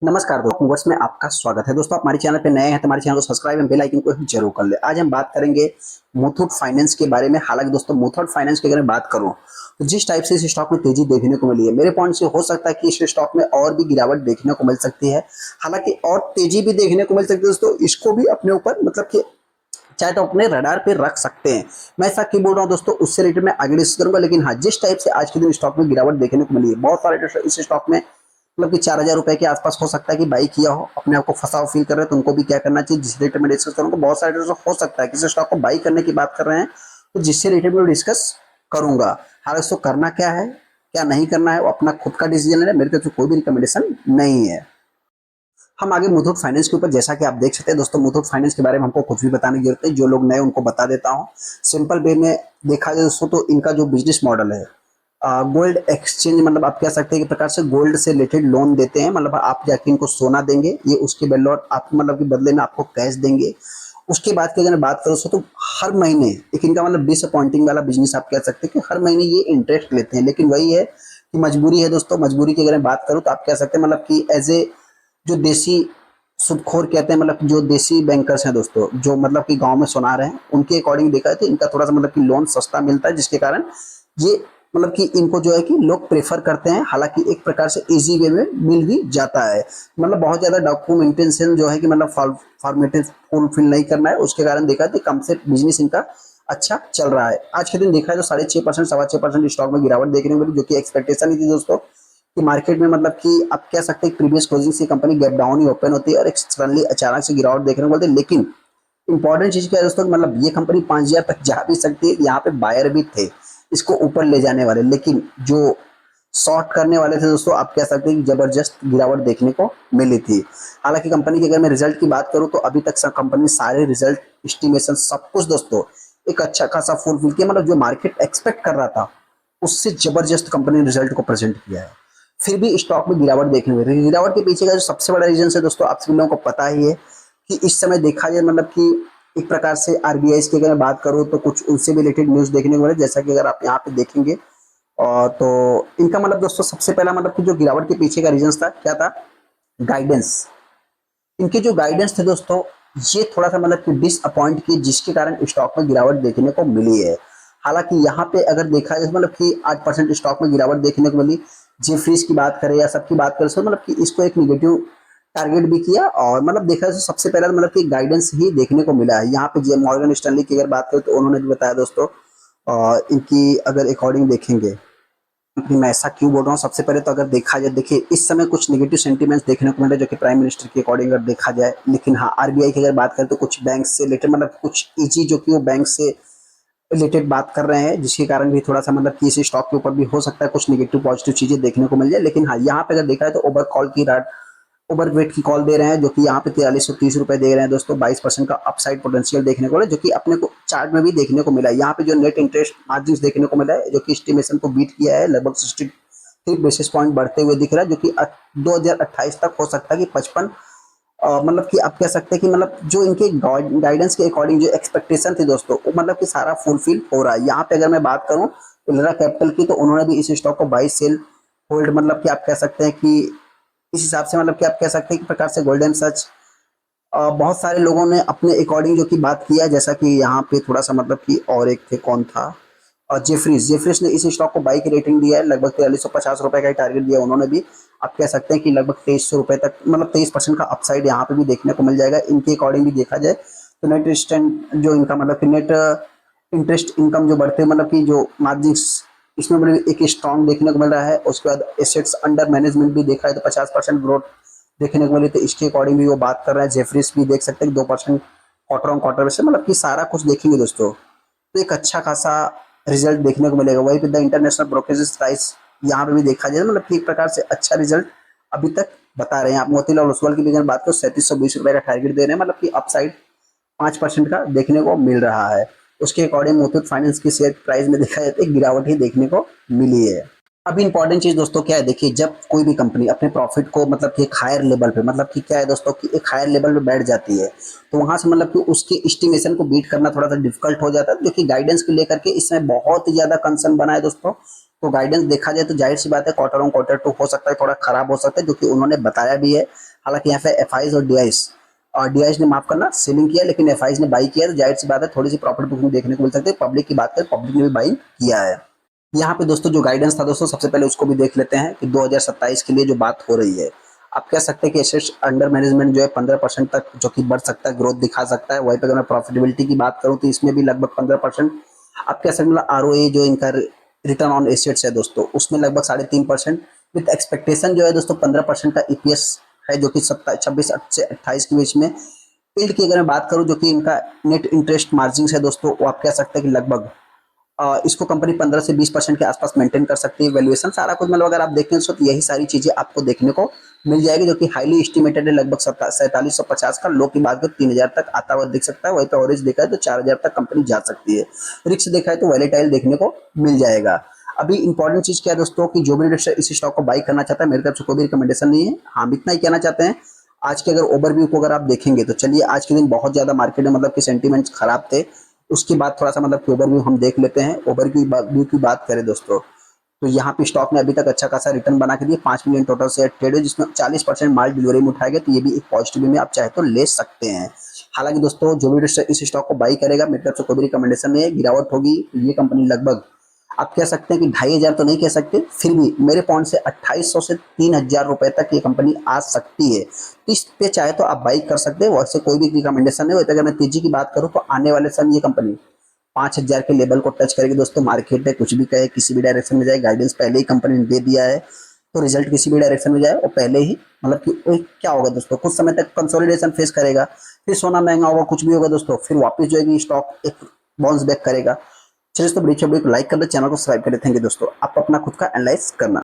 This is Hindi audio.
नमस्कार दोस्तों, वर्ष में आपका स्वागत है। दोस्तों, आप हमारे चैनल पे नए हैं तो हमारे चैनल को सब्सक्राइब एंड बेल आइकन को जरूर कर ले। आज हम बात करेंगे मुथूट फाइनेंस के बारे में। हालांकि दोस्तों, मुथूट फाइनेंस की अगर मैं बात करूं तो जिस टाइप से इस स्टॉक में तेजी देखने को मिली है, मेरे पॉइंट से हो सकता है कि इस स्टॉक में और भी गिरावट देखने को मिल सकती है। हालांकि और तेजी भी देखने को मिल सकती है दोस्तों, इसको भी अपने ऊपर मतलब कि चाहे तो अपने रडार पे रख सकते हैं। मैं ऐसा क्यों बोल रहा हूँ दोस्तों, उससे रिलेटेड मैं आगे डिस्कस करूंगा। लेकिन हाँ, जिस टाइप से आज के दिन स्टॉक में गिरावट देखने को मिली है, बहुत सारे इस स्टॉक में मतलब कि 4,000 रुपए के आसपास हो सकता है कि बाई किया हो, अपने आप को फंसा हो फील कर रहे हैं, तो उनको भी क्या करना चाहिए, जिस रिलेटेड में डिस्कस करूंगा। बहुत सारे हो सकता है किसी स्टॉक को बाई करने की बात कर रहे हैं, तो जिससे रिलेटेड में डिस्कस करूंगा। हालांकि इसको करना क्या है, क्या नहीं करना है, वो अपना खुद का डिसीजन है। मेरी तरफ से कोई भी रिकमेंडेशन नहीं है। हम आगे मुथूट फाइनेंस के ऊपर, जैसा कि आप देख सकते हैं दोस्तों, मुथूट फाइनेंस के बारे में हमको कुछ भी बताने की जरूरत है। जो लोग नए उनको बता देता हूँ। सिंपल वे में देखा जाए दोस्तों, तो इनका जो बिजनेस मॉडल है, गोल्ड एक्सचेंज, मतलब आप कह सकते हैं कि प्रकार से गोल्ड से रिलेटेड लोन देते हैं। मतलब आप जाके इनको सोना देंगे, ये उसके बदले और आप मतलब कि बदले में आपको कैश देंगे। उसके बाद की अगर बात करो तो हर महीने एक इनका मतलब डिसअपॉइंटिंग वाला बिजनेस आप कह सकते हैं कि हर महीने ये इंटरेस्ट लेते हैं। लेकिन वही है कि मजबूरी है दोस्तों। मजबूरी की अगर मैं बात करूँ तो आप कह सकते हैं मतलब कि एज ए जो देसी सुदखोर कहते हैं, मतलब जो देसी बैंकर्स हैं दोस्तों, जो मतलब कि गांव में सुना रहे हैं, उनके अकॉर्डिंग देखा है तो इनका थोड़ा सा मतलब कि लोन सस्ता मिलता है, जिसके कारण ये मतलब कि इनको जो है कि लोग प्रेफर करते हैं। हालांकि एक प्रकार से इजी वे में मिल भी जाता है। मतलब बहुत ज्यादा डॉक्यूमेंटेशन जो है कि मतलब फॉर्मेटिव फुलफिल नहीं करना है, उसके कारण देखा है कि कम से बिजनेस इनका अच्छा चल रहा है। आज के दिन देखा है तो 6.5% 6.25% स्टॉक में गिरावट देखने को मिली, जो कि एक्सपेक्टेशन ही थी दोस्तों कि मार्केट में मतलब कि आप कह सकते हैं प्रीवियस क्लोजिंग से कंपनी गैप डाउन ही ओपन होती है और एक सडनली अचानक से गिरावट देखने को मिलती है। लेकिन इंपॉर्टेंट चीज क्या है दोस्तों, मतलब ये कंपनी 5,000 तक जा भी सकती है। यहाँ पे बायर भी थे इसको ऊपर ले जाने वाले, लेकिन जो शॉर्ट करने वाले थे दोस्तों, आप कह सकते हैं कि जबरदस्त गिरावट देखने को मिली थी। हालांकि कंपनी की अगर मैं रिजल्ट की बात करूं तो अभी तक कंपनी सारे रिजल्ट एस्टिमेशन सब कुछ दोस्तों एक अच्छा खासा फुलफिल किया। मतलब जो मार्केट एक्सपेक्ट कर रहा था उससे जबरदस्त कंपनी ने रिजल्ट को प्रेजेंट किया है। फिर भी स्टॉक में गिरावट देखने को मिली। गिरावट के पीछे का जो सबसे बड़ा रीजन है दोस्तों, आप सभी लोगों को पता ही है कि इस समय देखा जाए मतलब कि एक प्रकार से आरबीआई की अगर मैं बात करूं तो कुछ उनसे भी रिलेटेड न्यूज देखने को मिले, जैसा कि अगर आप यहाँ पे देखेंगे। और तो इनका मतलब दोस्तों सबसे पहला मतलब कि जो गिरावट के पीछे का रीजन था क्या था, गाइडेंस। इनके जो गाइडेंस थे दोस्तों, ये थोड़ा सा मतलब कि डिसअपॉइंट किए, जिसके कारण स्टॉक में गिरावट देखने को मिली है। हालांकि यहाँ पे अगर देखा जाए मतलब कि 8% स्टॉक में गिरावट देखने को मिली। जेफरीज की बात करें या सबकी बात करें तो मतलब कि इसको एक निगेटिव टारगेट भी किया। और मतलब देखा जाए तो सबसे पहले मतलब कि गाइडेंस ही देखने को मिला है। यहाँ पे जे मॉर्गन स्टैनली की अगर बात करें तो उन्होंने भी बताया दोस्तों, और इनकी अगर अकॉर्डिंग देखेंगे कि मैं ऐसा क्यों बोल रहा हूँ। सबसे पहले तो अगर देखा जाए, देखिए इस समय कुछ नेगेटिव सेंटीमेंट्स देखने को मिल रहे हैं, जो कि प्राइम मिनिस्टर के अकॉर्डिंग अगर देखा जाए। लेकिन हाँ, आरबीआई की अगर बात करें तो कुछ बैंक से रिलेटेड मतलब कुछ ईजी जो कि वो बैंक से रिलेटेड बात कर रहे हैं, जिसके कारण भी थोड़ा सा मतलब कि इस स्टॉक के ऊपर भी हो सकता है कुछ नेगेटिव पॉजिटिव चीजें देखने को मिल जाए। लेकिन हाँ, यहाँ पे अगर देखा है तो ओवर वेट की कॉल दे रहे हैं, जो कि यहाँ पे 4330 रुपए दे रहे हैं दोस्तों। 22% का अपसाइड पोटेंशियल देखने को मिला, जो कि अपने को चार्ट में भी देखने को मिला है। यहाँ पे जो नेट इंटरेस्ट मार्जिन देखने को मिला है, जो कि एस्टिमेशन को बीट किया है, लगभग 63 बेसिस पॉइंट बढ़ते हुए दिख रहा है, जो कि 2028 तक हो सकता है कि 55, मतलब कि आप कह सकते हैं कि मतलब जो इनके गाइडेंस के अकॉर्डिंग जो एक्सपेक्टेशन थी दोस्तों, वो मतलब कि सारा फुलफिल हो रहा है। यहाँ पे अगर मैं बात करूँ इलरा कैपिटल की, तो उन्होंने भी इस स्टॉक को बाई सेल होल्ड, मतलब कि आप कह सकते हैं कि इस हिसाब से मतलब कि आप कह सकते हैं कि प्रकार से गोल्डन सच बहुत सारे लोगों ने अपने अकॉर्डिंग जो कि बात किया है। जैसा कि यहाँ पे थोड़ा सा मतलब कि और एक थे, कौन था, और जेफरीज ने इस स्टॉक को बाई की रेटिंग दिया है, लगभग 4350 रुपए का टारगेट दिया उन्होंने भी। आप कह सकते हैं कि लगभग 2300 रुपए तक, मतलब 23% का अपसाइड यहाँ पे भी देखने को मिल जाएगा। इनके अकॉर्डिंग भी देखा जाए तो नेट स्टैंड जो इनका मतलब कि नेट इंटरेस्ट इनकम जो बढ़ते मतलब कि जो मार्जिन, इसमें बड़ी एक स्ट्रॉन्ग देखने को मिल रहा है। उसके बाद एसेट्स अंडर मैनेजमेंट भी देखा है तो 50% ग्रोथ देखने को मिली, तो इसके अकॉर्डिंग भी वो बात कर रहे हैं। जेफरीज भी देख सकते हैं 2% क्वार्टर ऑन क्वार्टर से, मतलब कि सारा कुछ देखेंगे दोस्तों तो एक अच्छा खासा रिजल्ट देखने को मिलेगा। वही पे द इंटरनेशनल ब्रोकरेज प्राइस, यहाँ पे भी देखा जाए मतलब कि एक प्रकार से अच्छा रिजल्ट अभी तक बता रहे हैं। आप मोतीलाल ओसवाल की भी अगर बात करो, 3720 रुपए का टारगेट दे रहे हैं, मतलब कि अपसाइड 5% का देखने को मिल रहा है। उसके अकॉर्डिंग मुथूट फाइनेंस की शेयर प्राइस में देखा जाए तो एक गिरावट ही देखने को मिली है। अभी इंपॉर्टेंट चीज दोस्तों क्या है, देखिए जब कोई भी कंपनी अपने प्रॉफिट को मतलब कि एक हायर लेवल पे, मतलब कि क्या है दोस्तों कि एक हायर लेवल पे बैठ जाती है, तो वहां से मतलब कि उसके एस्टिमेशन को बीट करना थोड़ा सा डिफिकल्ट हो जाता है, जो कि गाइडेंस को लेकर के इसमें बहुत ही ज्यादा कंसर्न बना है दोस्तों। तो गाइडेंस देखा जाए तो जाहिर सी बात है क्वार्टर ऑन क्वार्टर टू हो सकता है थोड़ा खराब हो सकता है, जो कि उन्होंने बताया भी है। हालांकि यहाँ पे एफआईज और डीआईज, और डीआईज ने माफ करना सेलिंग किया, लेकिन एफआईज ने बाई किया, तो जाहिर सी बात है थोड़ी सी प्रॉफिट बुकिंग देखने को मिल सकती है। पब्लिक की बात करें, पब्लिक ने भी बाई किया है। यहाँ पे दोस्तों जो गाइडेंस था दोस्तों, सबसे पहले उसको भी देख लेते हैं कि 2027 के लिए जो बात हो रही है, आप कह सकते हैं कि एसेट्स अंडर मैनेजमेंट जो है 15% तक जो कि बढ़ सकता है, ग्रोथ दिखा सकता है। वहीं पर अगर मैं प्रॉफिटेबिलिटी की बात करूँ तो इसमें भी लगभग 15% आप कह सकते हैं। आरओए जो इनका रिटर्न ऑन एसेट्स है दोस्तों, उसमें लगभग 3.5%, विद एक्सपेक्टेशन जो है दोस्तों 15% का ईपीएस है, जो कि 26 से 28 के बीच में। फील्ड की अगर मैं बात करूं, जो कि इनका नेट इंटरेस्ट मार्जिन है दोस्तों, वो आप कह सकते हैं कि लगभग इसको कंपनी 15 से 20% के आसपास मेंटेन कर सकती है। वैल्यूएशन सारा कुछ मतलब अगर आप देखें तो यही सारी चीजें आपको देखने को मिल जाएगी, जो कि हाईली एस्टिमेटेड है। लगभग 4750 का, लो की बात करें 3000 तक आता हुआ दिख सकता है। वहीं पे एवरेज देखा है तो 4000 तक कंपनी जा सकती है। रिस्क देखा है तो वैलेटाइल देखने को मिल जाएगा। अभी इंपॉर्टेंट चीज क्या है दोस्तों, कि जो भी इन्वेस्टर इस स्टॉक को बाई करना चाहता है, मेरे तरफ से कोई भी रिकमेंडेशन नहीं है, हम इतना ही कहना चाहते हैं। आज के अगर ओवरव्यू को अगर आप देखेंगे तो चलिए, आज के दिन बहुत ज्यादा मार्केट में मतलब कि सेंटीमेंट्स खराब थे। उसके बाद थोड़ा सा मतलब कि ओवरव्यू हम देख लेते हैं। ओवरव्यू की बात करें दोस्तों, तो यहाँ पे स्टॉक ने अभी तक अच्छा खासा रिटर्न बना के दिए। 5 मिलियन टोटल शेयर ट्रेड है, जिसमें 40% माल डिलीवरी में उठाया गया, तो ये भी एक पॉजिटिव में आप चाहे तो ले सकते हैं। हालांकि दोस्तों जो भी इस स्टॉक को बाई करेगा, मेरी तरफ से कोई भी रिकमेंडेशन नहीं है। गिरावट होगी तो ये कंपनी लगभग आप कह सकते हैं कि 2500 तो नहीं कह सकते, फिर भी मेरे पॉइंट से 2800 से 3000 रुपए तक ये कंपनी आ सकती है। तो इस पे चाहे तो आप बाई कर सकते हैं, वैसे कोई भी रिकमेंडेशन नहीं होता। अगर मैं तेजी की बात करूं तो आने वाले समय ये कंपनी 5000 के लेवल को टच करेगी दोस्तों। मार्केट है कुछ भी कहे, किसी भी डायरेक्शन में जाए, गाइडेंस पहले ही कंपनी ने दे दिया है, तो रिजल्ट किसी भी डायरेक्शन में जाए और पहले ही मतलब कि क्या होगा दोस्तों, कुछ समय तक कंसोलिडेशन फेस करेगा, फिर सोना महंगा होगा, कुछ भी होगा दोस्तों, फिर वापस जो है स्टॉक एक बाउंस बैक करेगा। चलिए दोस्तों, वीडियो को लाइक कर दे, चैनल को सब्सक्राइब कर दे। थैंक यू दोस्तों, आप अपना खुद का एनालाइज करना।